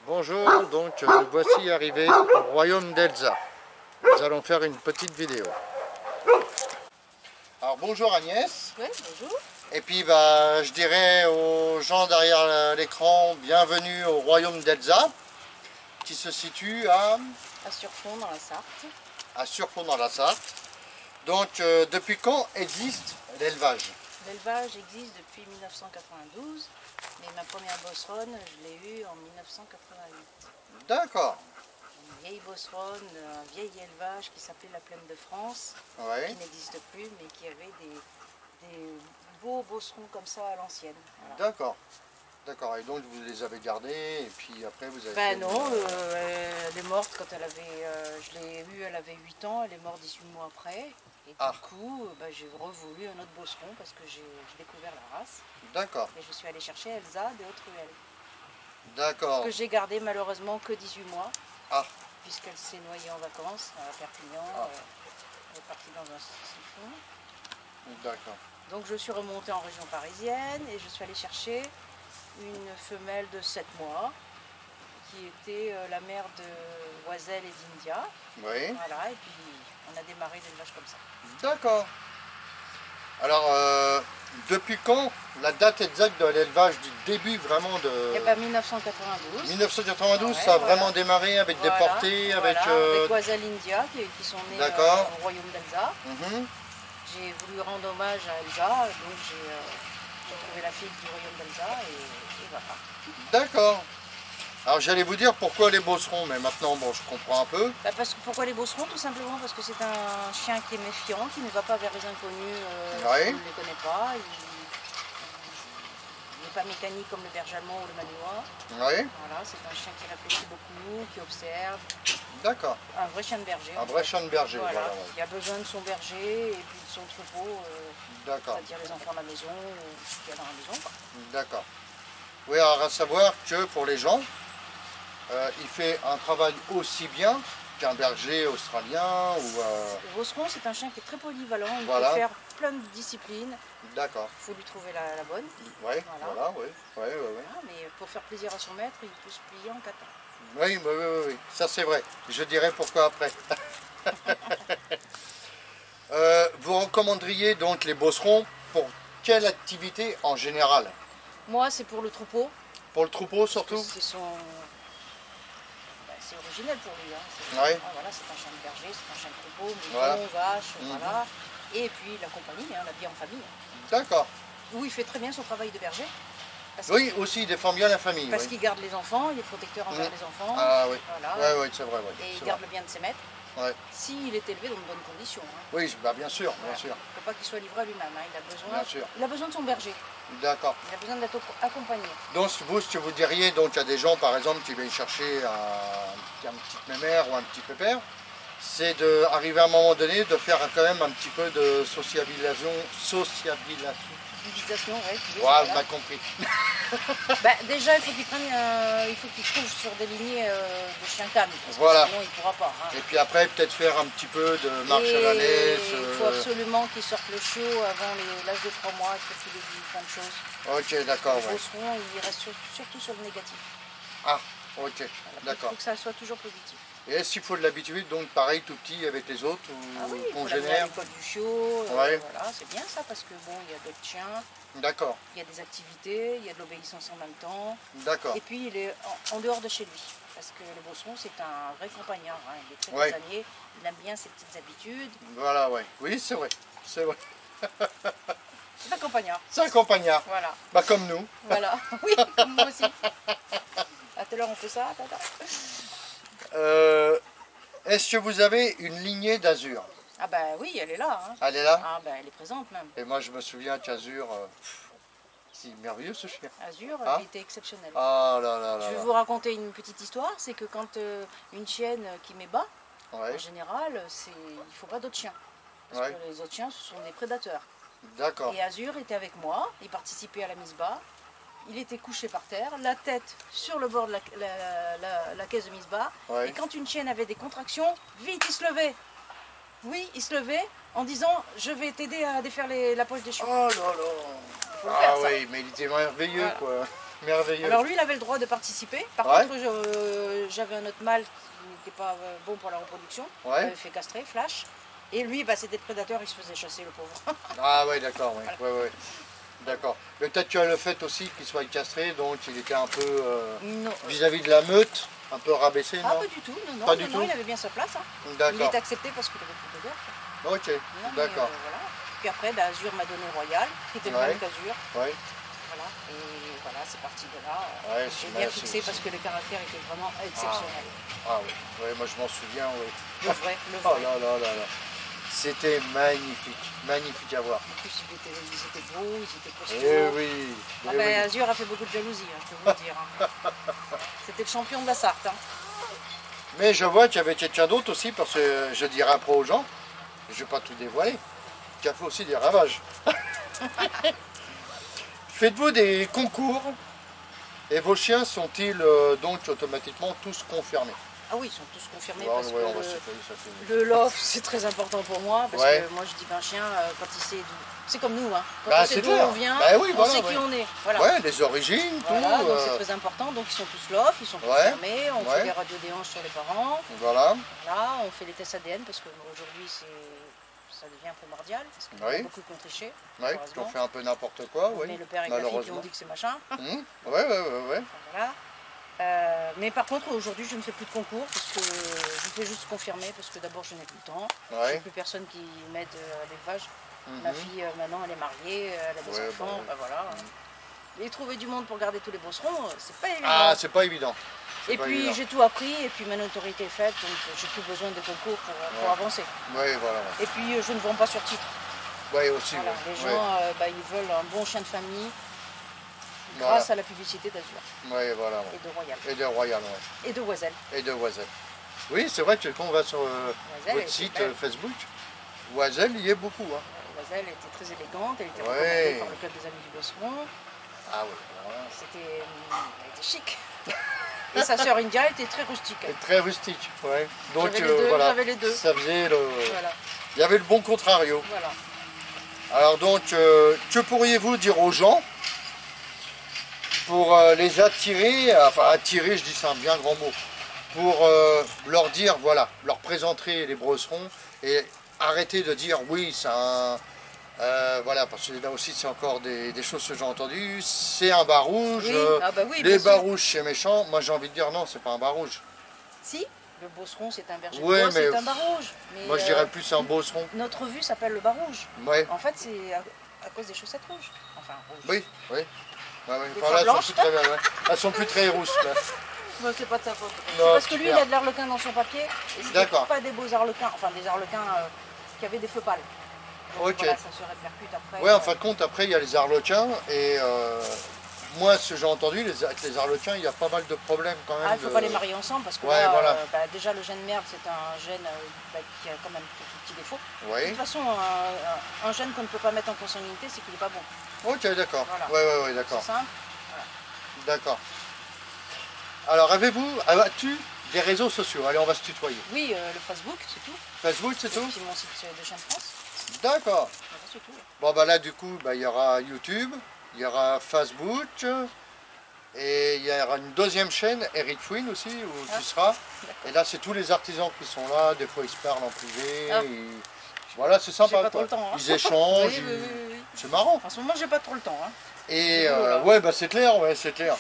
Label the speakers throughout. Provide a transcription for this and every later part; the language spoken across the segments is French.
Speaker 1: Bonjour, donc nous voici arrivés au royaume d'Elsa. Nous allons faire une petite vidéo. Alors bonjour Agnès.
Speaker 2: Oui, bonjour.
Speaker 1: Et puis je dirais aux gens derrière l'écran, bienvenue au royaume d'Elsa, qui se situe
Speaker 2: À Surfond dans la Sarthe.
Speaker 1: à Surfond dans la Sarthe. Donc depuis quand existe l'élevage?
Speaker 2: L'élevage existe depuis 1992, mais ma première bosseronne, je l'ai eue en 1988.
Speaker 1: D'accord.
Speaker 2: Une vieille bosseronne, un vieil élevage qui s'appelait la Plaine de France,
Speaker 1: Ouais.
Speaker 2: qui n'existe plus, mais qui avait des beaux bosserons comme ça à l'ancienne. Voilà.
Speaker 1: D'accord. D'accord. Et donc vous les avez gardés et puis après vous avez...
Speaker 2: Ben non, elle est morte quand elle avait... je l'ai eue, elle avait 8 ans, elle est morte 18 mois après. Et du coup, j'ai revoulu un autre bosseron parce que j'ai découvert la race.
Speaker 1: D'accord.
Speaker 2: Et je suis allée chercher Elsa des Hautes-Ruelles.
Speaker 1: D'accord.
Speaker 2: Que j'ai gardé malheureusement que 18 mois.
Speaker 1: Ah.
Speaker 2: Puisqu'elle s'est noyée en vacances à Perpignan. Elle est partie dans un siphon.
Speaker 1: D'accord.
Speaker 2: Donc je suis remontée en région parisienne et je suis allée chercher une femelle de 7 mois qui était la mère de Oiselle et d'India.
Speaker 1: Oui.
Speaker 2: Voilà, et puis on a démarré l'élevage comme ça.
Speaker 1: D'accord. Alors, depuis quand la date exacte de l'élevage du début vraiment de...
Speaker 2: Eh ben 1992.
Speaker 1: 1992,
Speaker 2: Ouais,
Speaker 1: ça a
Speaker 2: voilà.
Speaker 1: vraiment démarré avec des portées, avec...
Speaker 2: Avec Oiselle India qui sont nés au royaume d'Elsa. J'ai voulu rendre hommage à Elsa, donc j'ai trouvé la fille du royaume d'Elsa et voilà.
Speaker 1: D'accord. Alors j'allais vous dire pourquoi les bosserons, mais maintenant bon, je comprends un peu.
Speaker 2: Pourquoi les bosserons? Tout simplement parce que c'est un chien qui est méfiant, qui ne va pas vers les inconnus si
Speaker 1: Oui.
Speaker 2: on ne les connaît pas. Il n'est pas mécanique comme le berger allemand ou le malinois.
Speaker 1: Oui.
Speaker 2: Voilà, c'est un chien qui réfléchit beaucoup, qui observe.
Speaker 1: D'accord.
Speaker 2: Un vrai chien de berger.
Speaker 1: Un vrai chien de berger.
Speaker 2: Voilà.
Speaker 1: Voilà, ouais.
Speaker 2: Il a besoin de son berger et puis de son troupeau, c'est-à-dire les enfants de la maison, ce qu'il y a dans la maison.
Speaker 1: D'accord. Oui, alors à savoir que pour les gens, il fait un travail aussi bien qu'un berger australien ou...
Speaker 2: Le bosseron, c'est un chien qui est très polyvalent, il
Speaker 1: Voilà.
Speaker 2: peut faire plein de disciplines.
Speaker 1: D'accord.
Speaker 2: Il faut lui trouver la bonne.
Speaker 1: Oui, voilà, oui.
Speaker 2: Voilà, mais pour faire plaisir à son maître, il peut se plier en 4 ans.
Speaker 1: Oui, oui, ça c'est vrai. Je dirai pourquoi après. Vous recommanderiez donc les bosserons pour quelle activité en général?
Speaker 2: Moi, c'est pour le troupeau.
Speaker 1: Pour le troupeau surtout?
Speaker 2: C'est originel pour lui.
Speaker 1: Oui.
Speaker 2: Voilà, c'est un chien de berger, c'est un chien de troupeau, mouton,
Speaker 1: Voilà.
Speaker 2: vache, voilà. Et puis la compagnie, la vie en famille.
Speaker 1: D'accord.
Speaker 2: Où il fait très bien son travail de berger.
Speaker 1: Oui, aussi il défend bien la famille.
Speaker 2: Parce qu'il garde les enfants, il est protecteur envers les enfants.
Speaker 1: Ah oui,
Speaker 2: voilà.
Speaker 1: oui, c'est vrai.
Speaker 2: Et il garde le bien de ses maîtres.
Speaker 1: Ouais.
Speaker 2: S'il est élevé dans de bonnes conditions.
Speaker 1: Oui, bien sûr, bien sûr.
Speaker 2: Il ne faut pas qu'il soit livré à lui-même. Il a besoin de son berger.
Speaker 1: D'accord.
Speaker 2: Il a besoin d'être accompagné.
Speaker 1: Donc vous, ce que vous diriez donc à des gens par exemple qui viennent chercher un petit mémère ou un petit pépère, c'est d'arriver à un moment donné de faire quand même un petit peu de sociabilisation. Voilà, vous m'avez compris.
Speaker 2: Déjà, il faut qu'il trouve sur des lignées de chiens calmes, parce que sinon il ne pourra pas.
Speaker 1: Et puis après, peut-être faire un petit peu de marche à la laisse.
Speaker 2: Il faut absolument qu'il sorte le chiot avant l'âge de 3 mois, il faut qu'il ait vu plein de choses.
Speaker 1: Ok, d'accord.
Speaker 2: Le bosseron, il reste surtout sur le négatif.
Speaker 1: Ah, ok, d'accord.
Speaker 2: Il faut que ça soit toujours positif.
Speaker 1: Et est-ce qu'il faut de l'habitude, donc pareil tout petit avec les autres ou
Speaker 2: congénères? L'école du chiot,
Speaker 1: voilà,
Speaker 2: c'est bien ça parce que bon, il y a d'autres chiens.
Speaker 1: D'accord.
Speaker 2: Il y a des activités, il y a de l'obéissance en même temps.
Speaker 1: D'accord.
Speaker 2: Et puis il est en dehors de chez lui. Parce que le bosseron, c'est un vrai compagnard. Il est très casanier, il aime bien ses petites habitudes.
Speaker 1: Voilà, oui, c'est vrai. C'est vrai.
Speaker 2: C'est un compagnard.
Speaker 1: C'est un compagnard.
Speaker 2: Voilà.
Speaker 1: Comme nous.
Speaker 2: Voilà, oui, comme moi aussi. À telle heure on fait ça,
Speaker 1: Est-ce que vous avez une lignée d'Azur?
Speaker 2: Ah ben oui, elle est là.
Speaker 1: Elle est là?
Speaker 2: Ah ben elle est présente même.
Speaker 1: Et moi je me souviens qu'Azur, c'est merveilleux ce chien.
Speaker 2: Azur, elle était exceptionnelle.
Speaker 1: Ah là là là.
Speaker 2: Je vais vous raconter une petite histoire, c'est que quand une chienne qui met bas, en général, il ne faut pas d'autres chiens. Parce que les autres chiens, ce sont des prédateurs.
Speaker 1: D'accord.
Speaker 2: Et Azur était avec moi, il participait à la mise bas. Il était couché par terre, la tête sur le bord de la caisse de mise bas. Et quand une chienne avait des contractions, vite il se levait. Oui, il se levait en disant « Je vais t'aider à défaire la poche des chiots ».
Speaker 1: Oh là là. Ah oui, mais il était merveilleux quoi. merveilleux.
Speaker 2: Alors lui, il avait le droit de participer. Par contre, j'avais un autre mâle qui n'était pas bon pour la reproduction. Il avait fait castrer, Flash. Et lui, bah, c'était le prédateur, il se faisait chasser, le pauvre.
Speaker 1: Ah ouais, d'accord, oui.
Speaker 2: Voilà.
Speaker 1: Ouais. D'accord. Peut-être tu as le fait aussi qu'il soit castré, donc il était un peu vis-à-vis de la meute, un peu rabaissé, non?
Speaker 2: Ah, pas du tout, non,
Speaker 1: pas du tout.
Speaker 2: Il avait bien sa place. Hein.
Speaker 1: D'accord.
Speaker 2: Il est accepté parce qu'il avait plus de guerre.
Speaker 1: Ok, d'accord.
Speaker 2: Voilà. Puis après, bah, Azur m'a donné Royal, qui était le même qu'Azur.
Speaker 1: Ouais.
Speaker 2: Voilà, et voilà, c'est parti de là.
Speaker 1: Ouais,
Speaker 2: j'ai bien fixé parce que le caractère était vraiment exceptionnel.
Speaker 1: Ah oui, moi je m'en souviens, oui.
Speaker 2: Le vrai.
Speaker 1: Oh là là là là. C'était magnifique, magnifique à voir.
Speaker 2: En plus, ils étaient beaux, ils étaient costauds.
Speaker 1: Eh oui.
Speaker 2: Ah ben, Azur a fait beaucoup de jalousie, hein, je peux vous le dire. Hein. C'était le champion de la Sarthe. Hein.
Speaker 1: Mais je vois qu'il y avait quelqu'un d'autre aussi, parce que je dirais après aux gens, je ne vais pas tout dévoiler, qui a fait aussi des ravages. Faites-vous des concours et vos chiens sont-ils donc automatiquement tous confirmés?
Speaker 2: Ah oui, ils sont tous confirmés parce que le loft c'est très important pour moi parce que moi je dis qu'un chien quand il sait d'où, c'est comme nous, hein. Quand on sait d'où on vient, on sait qui on est. Voilà.
Speaker 1: Ouais, les origines, tout.
Speaker 2: Voilà, donc c'est très important, donc ils sont tous loft, ils sont confirmés, on fait des radios des hanches sur les parents.
Speaker 1: Voilà.
Speaker 2: Voilà, on fait les tests ADN parce qu'aujourd'hui ça devient primordial, parce qu'il y en a beaucoup qui ont triché.
Speaker 1: Oui, qui ont fait un peu n'importe quoi,
Speaker 2: mais le père et la fille qui ont dit que c'est machin.
Speaker 1: Ouais.
Speaker 2: Voilà. Mais par contre, aujourd'hui, je ne fais plus de concours parce que je fais juste confirmer parce que d'abord, je n'ai plus le temps. Je n'ai plus personne qui m'aide à l'élevage. Ma fille, maintenant, elle est mariée, elle a des enfants. Bah, voilà. Et trouver du monde pour garder tous les bosserons, c'est pas évident.
Speaker 1: Ah, c'est pas évident.
Speaker 2: Et puis, j'ai tout appris et puis ma notoriété est faite, donc j'ai plus besoin de concours pour avancer.
Speaker 1: Oui, voilà.
Speaker 2: Et puis, je ne vends pas sur titre.
Speaker 1: Oui, aussi.
Speaker 2: Voilà. Les gens, ils veulent un bon chien de famille. Grâce à la publicité d'Azur.
Speaker 1: Oui, voilà.
Speaker 2: Et de Royal.
Speaker 1: Et de Royal, oui.
Speaker 2: Et de Oiselle.
Speaker 1: Et de Oiselle. Oui, c'est vrai que quand on va sur votre site Facebook, Oiselle, il y est beaucoup. Hein.
Speaker 2: Oiselle était très élégante, elle était recommandée par le club des amis du Bosseron.
Speaker 1: Ah oui. Voilà.
Speaker 2: Elle était chic. Et sa sœur India était très rustique.
Speaker 1: Et très rustique, ouais. Donc
Speaker 2: j'avais les deux.
Speaker 1: Ça faisait le...
Speaker 2: Voilà.
Speaker 1: Il y avait le bon contrario.
Speaker 2: Voilà.
Speaker 1: Alors donc, que pourriez-vous dire aux gens pour les attirer, enfin attirer, je dis c'est un bien grand mot, pour leur dire, voilà, leur présenter les brosserons et arrêter de dire oui, c'est un... voilà, parce que là aussi c'est encore des choses que j'ai entendues, c'est un bar rouge, les bars rouges c'est méchant, moi j'ai envie de dire non, c'est pas un bar rouge.
Speaker 2: Si, le bosseron c'est un berger de bois, c'est un bar rouge. Mais
Speaker 1: moi je dirais plus un bosseron.
Speaker 2: Notre vue s'appelle le bar rouge.
Speaker 1: Ouais.
Speaker 2: En fait c'est à cause des chaussettes rouges. Enfin rouges.
Speaker 1: Oui. Enfin, là, elles sont plus très, elles sont plus très rousses.
Speaker 2: Bon, c'est pas de sa faute. C'est parce que lui, il a de l'arlequin dans son papier. Et c'était pas des beaux arlequins, enfin des arlequins qui avaient des feux pâles. Donc, voilà, ça se répercute après.
Speaker 1: Oui, en fin de compte, après, il y a les arlequins. Et moi, ce que j'ai entendu, avec les arlequins, il y a pas mal de problèmes quand même.
Speaker 2: Il ne faut pas les marier ensemble parce que déjà, le gène merde, c'est un gène qui a quand même quelques petits défauts. De toute façon, un gène qu'on ne peut pas mettre en consanguinité, c'est qu'il n'est pas bon.
Speaker 1: Ok, d'accord.
Speaker 2: Voilà.
Speaker 1: Oui, d'accord.
Speaker 2: C'est simple. Voilà.
Speaker 1: D'accord. Alors, as-tu des réseaux sociaux? Allez, on va se tutoyer.
Speaker 2: Oui, le Facebook, c'est tout.
Speaker 1: Facebook, c'est tout?
Speaker 2: C'est mon site de Chien de France.
Speaker 1: D'accord.
Speaker 2: C'est tout.
Speaker 1: Bon, bah là, du coup, il y aura YouTube, il y aura Facebook, et il y aura une deuxième chaîne, Eric Fouine aussi, où tu seras. Et là, c'est tous les artisans qui sont là, des fois ils se parlent en privé. Voilà, c'est sympa.
Speaker 2: Pas trop le temps, hein.
Speaker 1: Ils échangent. C'est marrant.
Speaker 2: En ce moment, j'ai pas trop le temps. Hein.
Speaker 1: Et c'est clair, c'est clair.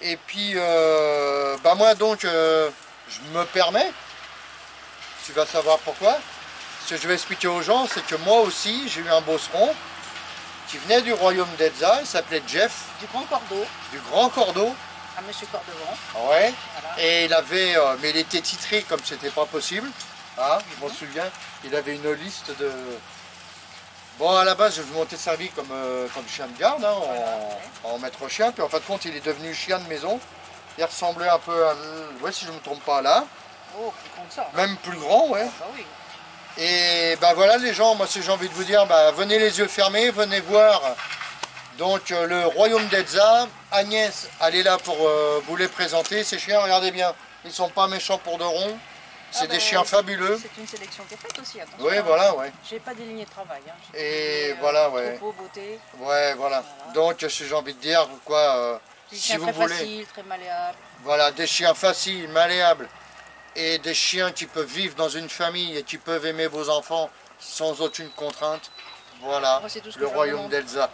Speaker 1: Et puis, moi donc, je me permets, tu vas savoir pourquoi. Ce que je vais expliquer aux gens, c'est que moi aussi, j'ai eu un bosseron qui venait du royaume d'Edza, il s'appelait Jeff.
Speaker 2: Du Grand Cordeau.
Speaker 1: Du Grand Cordeau.
Speaker 2: À Monsieur Cordevant.
Speaker 1: Ouais. Voilà. Et il avait, mais il était titré comme c'était pas possible. Ah, je m'en souviens, il avait une liste de... Bon, à la base, je m'étais servi comme chien de garde, hein, en maître chien. Puis en fin de compte, il est devenu chien de maison. Il ressemblait un peu à... Ouais, si je ne me trompe pas, là.
Speaker 2: Oh, plus grand que ça.
Speaker 1: Même plus grand, ouais.
Speaker 2: Ah, oui.
Speaker 1: Et voilà les gens, moi j'ai envie de vous dire, venez les yeux fermés, venez voir donc le royaume d'Edza. Agnès, elle est là pour vous les présenter. Ces chiens, regardez bien, ils sont pas méchants pour de rond. C'est des chiens fabuleux.
Speaker 2: C'est une sélection qui est faite aussi, attention.
Speaker 1: Oui, voilà, ouais.
Speaker 2: J'ai pas des lignées de travail. Hein.
Speaker 1: Et voilà, ouais.
Speaker 2: Propos, beauté.
Speaker 1: Ouais, voilà. Donc, j'ai envie de dire, quoi,
Speaker 2: Des
Speaker 1: si
Speaker 2: chiens
Speaker 1: vous
Speaker 2: très
Speaker 1: voulez.
Speaker 2: faciles, très malléables.
Speaker 1: Voilà, des chiens faciles, malléables, et des chiens qui peuvent vivre dans une famille et qui peuvent aimer vos enfants sans aucune contrainte. Voilà,
Speaker 2: Moi, c'est tout ce que
Speaker 1: le
Speaker 2: je leur
Speaker 1: royaume
Speaker 2: demande.
Speaker 1: d'Elsa.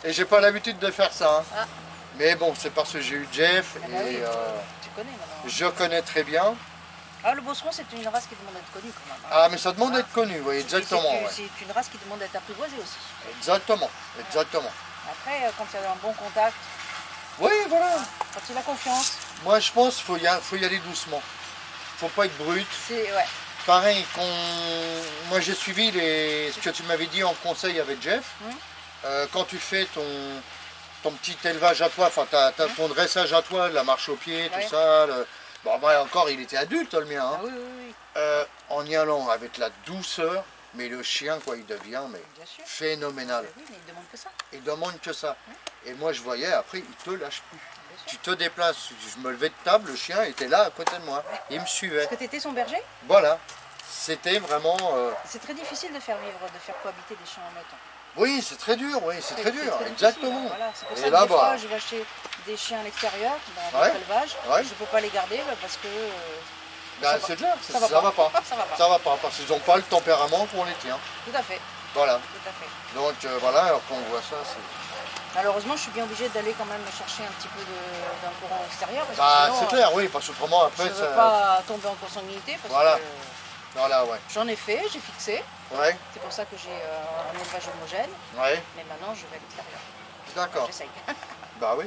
Speaker 1: Et j'ai pas l'habitude de faire ça, hein.
Speaker 2: Ah,
Speaker 1: Mais bon, c'est parce que j'ai eu Jeff
Speaker 2: ah bah oui,
Speaker 1: et
Speaker 2: tu connais maintenant.
Speaker 1: je connais très bien.
Speaker 2: Ah, le Beauceron, c'est une race qui demande d'être connue quand même. Hein.
Speaker 1: Ah, mais ça demande
Speaker 2: Ah.
Speaker 1: d'être connu, oui, exactement. Ouais.
Speaker 2: C'est une race qui demande d'être apprivoisée aussi.
Speaker 1: Exactement, exactement.
Speaker 2: Après, quand il y a un bon contact,
Speaker 1: Oui, voilà.
Speaker 2: quand il a confiance,
Speaker 1: Moi, je pense qu'il faut y aller doucement. Faut pas être brut.
Speaker 2: c'est... Ouais.
Speaker 1: Pareil, moi j'ai suivi ce que tu m'avais dit en conseil avec Jeff. Quand tu fais ton petit élevage à toi, enfin ton dressage à toi, la marche au pied, tout ça. Bon, moi encore, il était adulte le mien. Hein.
Speaker 2: Ah, oui, oui, oui.
Speaker 1: En y allant avec la douceur, mais le chien, quoi, il devient phénoménal.
Speaker 2: Oui, mais il demande que ça.
Speaker 1: Il demande que ça. Et moi, je voyais, après, il te lâche plus. Tu te déplaces, je me levais de table, le chien était là à côté de moi. Il me suivait.
Speaker 2: Est-ce que tu étais son berger?
Speaker 1: Voilà. C'était vraiment...
Speaker 2: C'est très difficile de faire cohabiter des chiens en meute.
Speaker 1: Oui, c'est très dur, oui, c'est très dur,
Speaker 2: très
Speaker 1: exactement.
Speaker 2: Voilà. C'est pour ça
Speaker 1: Et
Speaker 2: que
Speaker 1: là,
Speaker 2: des fois, je vais acheter des chiens à l'extérieur, dans d'autres élevages. Je ne peux pas les garder parce que...
Speaker 1: c'est clair, ça va pas.
Speaker 2: Ça va
Speaker 1: pas, parce qu'ils n'ont pas le tempérament pour les tiens.
Speaker 2: Tout à fait.
Speaker 1: Voilà.
Speaker 2: Tout à fait.
Speaker 1: Donc voilà, alors qu'on voit ça, c'est...
Speaker 2: Malheureusement, je suis bien obligée d'aller quand même chercher un petit peu d'un courant extérieur.
Speaker 1: C'est clair, oui, parce qu'autrement après...
Speaker 2: Je ne veux pas tomber en consanguinité parce que
Speaker 1: voilà, ouais.
Speaker 2: j'en ai fait, j'ai fixé.
Speaker 1: Ouais.
Speaker 2: C'est pour ça que j'ai un élevage homogène.
Speaker 1: Ouais.
Speaker 2: Mais maintenant, je vais à l'extérieur.
Speaker 1: D'accord.
Speaker 2: J'essaye.
Speaker 1: Bah oui.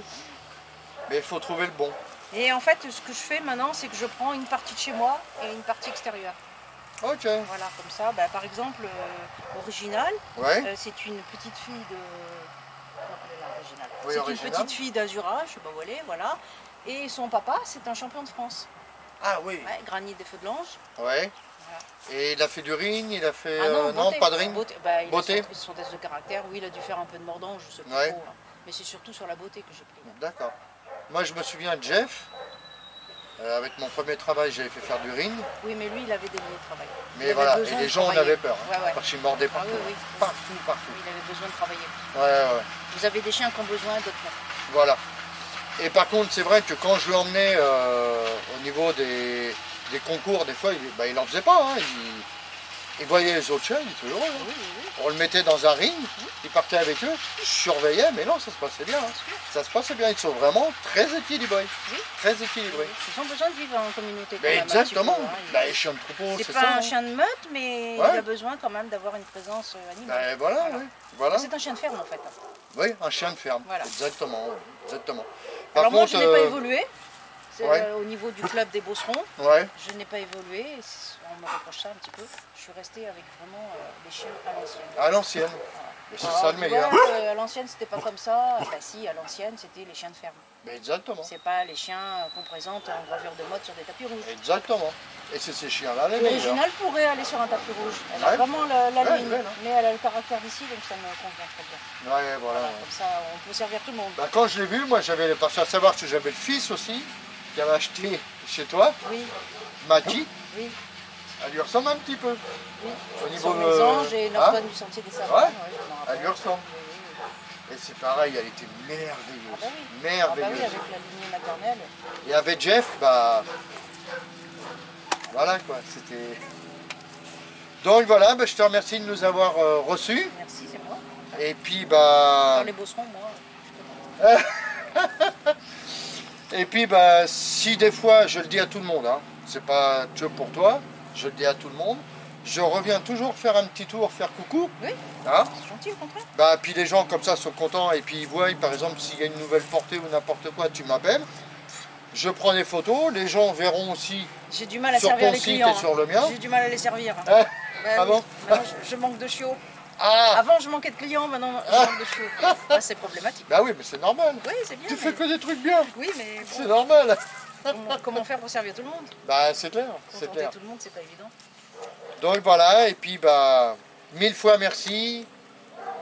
Speaker 1: Mais il faut trouver le bon.
Speaker 2: Et en fait, ce que je fais maintenant, c'est que je prends une partie de chez moi et une partie extérieure.
Speaker 1: Ok.
Speaker 2: Voilà, comme ça. Bah, par exemple, Original, c'est une petite fille de...
Speaker 1: Oui,
Speaker 2: c'est une petite fille d'Azura, je sais pas où elle est, voilà. Et son papa, c'est un champion de France.
Speaker 1: Ah oui.
Speaker 2: Ouais, Granit des Feux de l'Ange.
Speaker 1: Ouais. Voilà. Et il a fait du ring, il a fait...
Speaker 2: non,
Speaker 1: pas de ring.
Speaker 2: Beauté. Bah, il
Speaker 1: beauté.
Speaker 2: a son test de caractère, oui, il a dû faire un peu de mordant, je sais pas trop. Hein. Mais c'est surtout sur la beauté que j'ai pris.
Speaker 1: D'accord. Moi, je me souviens de Jeff. Avec mon premier travail, j'avais fait faire du ring.
Speaker 2: Oui, mais lui, il avait délié le travail.
Speaker 1: Mais voilà, et les gens en avaient peur. Hein, parce qu'il mordait partout.
Speaker 2: Ah, oui.
Speaker 1: Partout.
Speaker 2: Il avait besoin de travailler.
Speaker 1: Ouais.
Speaker 2: Vous avez des chiens qui ont besoin, d'autres non.
Speaker 1: Voilà. Et par contre, c'est vrai que quand je l'emmenais au niveau des concours, des fois, il en faisait pas. Hein, il voyait les autres chiens, il était heureux. Hein.
Speaker 2: Oui.
Speaker 1: On le mettait dans un ring, il partait avec eux, je surveillais, mais non, ça se passait bien. Hein. Ça se passait bien, ils sont vraiment très équilibrés.
Speaker 2: Oui.
Speaker 1: Très équilibrés.
Speaker 2: Ils ont besoin de vivre en communauté.
Speaker 1: Mais exactement.
Speaker 2: Peu, hein.
Speaker 1: Les chiens de troupeau, c'est ça.
Speaker 2: C'est pas un chien de meute, mais il a besoin quand même d'avoir une présence animale.
Speaker 1: Voilà.
Speaker 2: C'est un chien de ferme en fait.
Speaker 1: Oui, un chien de ferme.
Speaker 2: Voilà.
Speaker 1: Exactement.
Speaker 2: Alors moi, je n'ai pas évolué. Au niveau du club des Beaucerons, je n'ai pas évolué, on me reproche ça un petit peu. Je suis restée avec vraiment des chiens à l'ancienne.
Speaker 1: À l'ancienne. C'est ça le meilleur.
Speaker 2: À l'ancienne, c'était pas comme ça. Bah si, à l'ancienne, c'était les chiens de ferme.
Speaker 1: Mais exactement.
Speaker 2: C'est pas les chiens qu'on présente en gravure de mode sur des tapis rouges.
Speaker 1: Exactement. Et c'est ces chiens-là les meilleurs.
Speaker 2: L'original pourrait aller sur un tapis rouge. Elle a vraiment la ligne, mais elle a le caractère d'ici, donc ça me convient très bien.
Speaker 1: Ouais, voilà.
Speaker 2: Comme ça, on peut servir tout le monde.
Speaker 1: Bah, quand je l'ai vu, moi j'avais parce à savoir que j'avais le fils aussi, qui avait acheté chez toi, Maki.
Speaker 2: Oui.
Speaker 1: Elle lui ressemble un petit peu.
Speaker 2: Oui.
Speaker 1: Au niveau
Speaker 2: de Mésange et Narbonne du Sentier des Savants.
Speaker 1: Ouais. Elle lui ressemble. Et c'est pareil, elle était merveilleuse.
Speaker 2: Ah bah oui.
Speaker 1: Merveilleuse.
Speaker 2: Ah bah oui, avec la lignée maternelle.
Speaker 1: Et avec Jeff, bah voilà quoi, c'était... Donc voilà, bah, je te remercie de nous avoir reçus.
Speaker 2: Merci, c'est moi.
Speaker 1: Et puis bah...
Speaker 2: Dans les Beaucerons, moi,
Speaker 1: Et puis bah si des fois, je le dis à tout le monde, hein, c'est pas que pour toi, je le dis à tout le monde, je reviens toujours faire un petit tour, faire coucou.
Speaker 2: Oui,
Speaker 1: hein,
Speaker 2: c'est gentil au contraire.
Speaker 1: Bah puis les gens comme ça sont contents et puis ils voient, par exemple, s'il y a une nouvelle portée ou n'importe quoi, tu m'appelles. Je prends des photos, les gens verront aussi
Speaker 2: j'ai du mal à
Speaker 1: sur
Speaker 2: servir
Speaker 1: ton
Speaker 2: les
Speaker 1: site
Speaker 2: clients,
Speaker 1: et sur le mien.
Speaker 2: J'ai du mal à les servir.
Speaker 1: Ah bon?
Speaker 2: Je manque de chiots.
Speaker 1: Ah.
Speaker 2: Avant je manquais de clients, maintenant je manque de chiots. Ah, c'est problématique.
Speaker 1: Bah oui, mais c'est normal.
Speaker 2: Oui, c'est bien.
Speaker 1: Tu fais que des trucs bien.
Speaker 2: Oui, mais bon,
Speaker 1: c'est normal.
Speaker 2: Comment faire pour servir tout le monde?
Speaker 1: Bah c'est clair, c'est
Speaker 2: clair. Tout le monde, c'est pas évident.
Speaker 1: Donc voilà, et puis bah 1000 fois merci.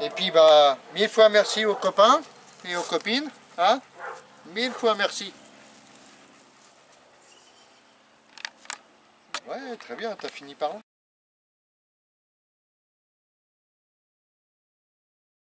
Speaker 1: Et puis bah 1000 fois merci aux copains et aux copines. Hein? 1000 fois merci. Ouais, très bien, t'as fini par là.